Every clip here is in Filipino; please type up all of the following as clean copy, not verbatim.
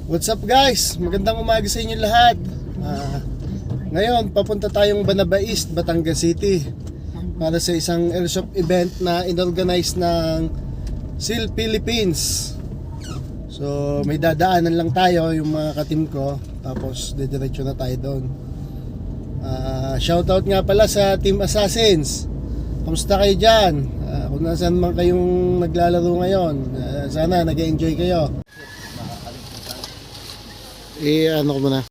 What's up guys? Magandang umaga sa inyo lahat. Ngayon, papunta tayong Banaba East, Batangas City para sa isang Airsoft event na inorganize ng SEAL Philippines. So may dadaanan lang tayo, yung mga katim ko, tapos didiretso na tayo doon. Shoutout nga pala sa Team Assassins. Kamusta kayo dyan? Kung nasaan man kayong naglalaro ngayon, sana nag-enjoy kayo. Ano ko muna.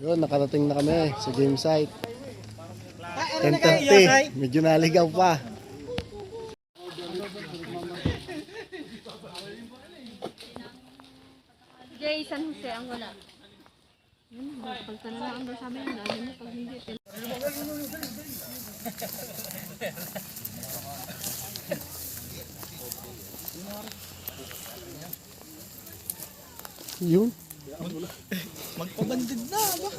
Yun, nakarating na kami sa game site. 10:30, medyo naligaw pa. Jay, San Jose, ang wala. Pagka na lang ang sabi nila, ano pag hindi. Yun. Magpabandid na ba?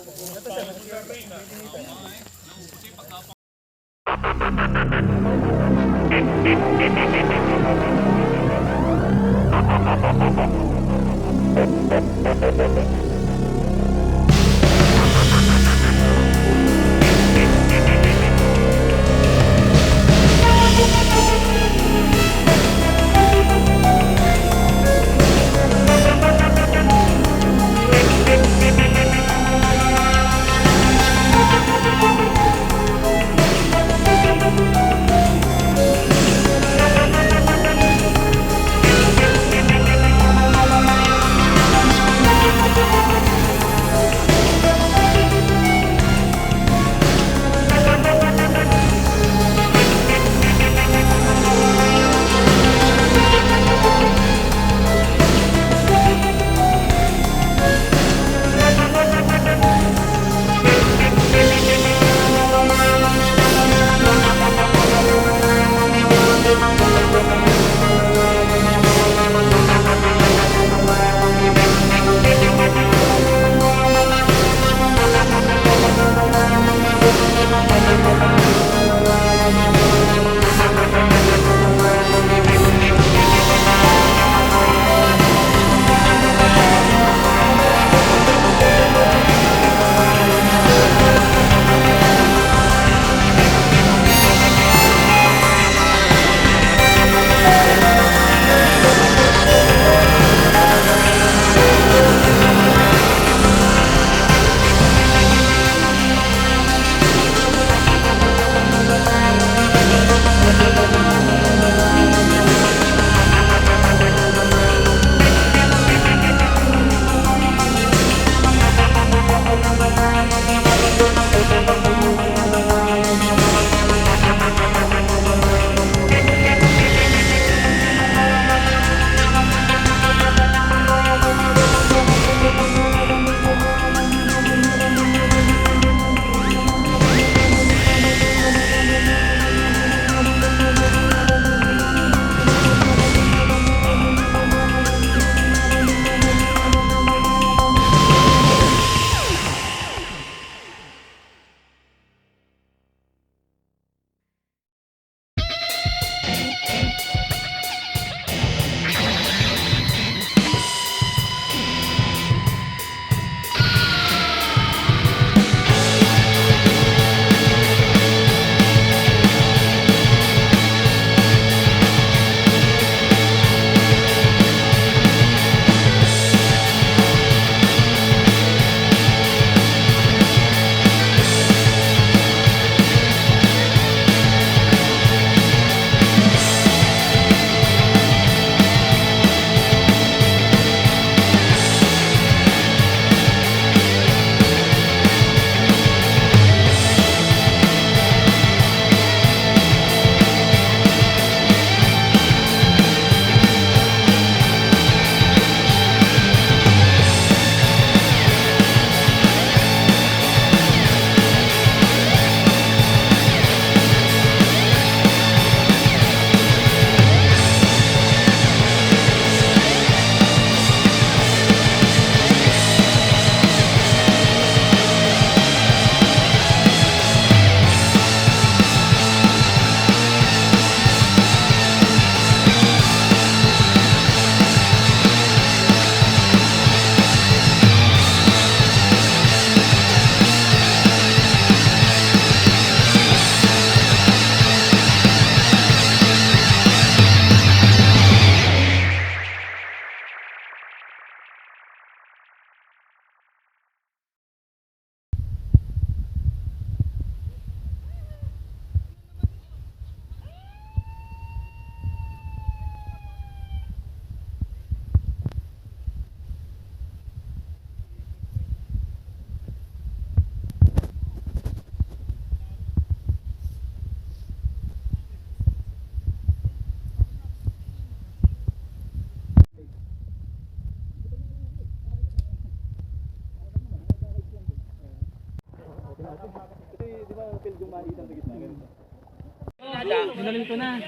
Dinalim ko na.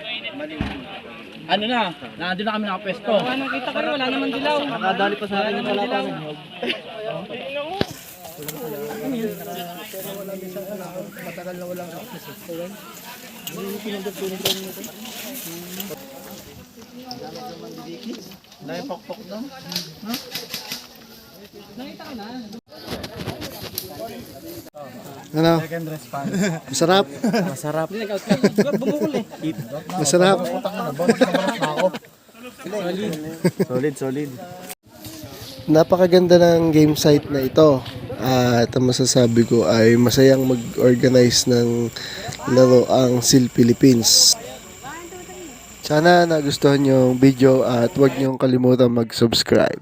Ano na? Nandun na kami nakapwesto. Anong kita ko wala naman dilaw. Nakadali pa sa akin yung dilaw. Matagal na walang access. Dahil pokpok daw. Nakita ka na. Ano? Masarap? Masarap. Bumukol eh. Masarap? Solid. Napakaganda ng game site na ito. At ang masasabi ko ay masayang mag-organize ng laro ang SEAL Philippines. Sana nagustuhan nyo yung video at huwag nyo kalimutan mag-subscribe.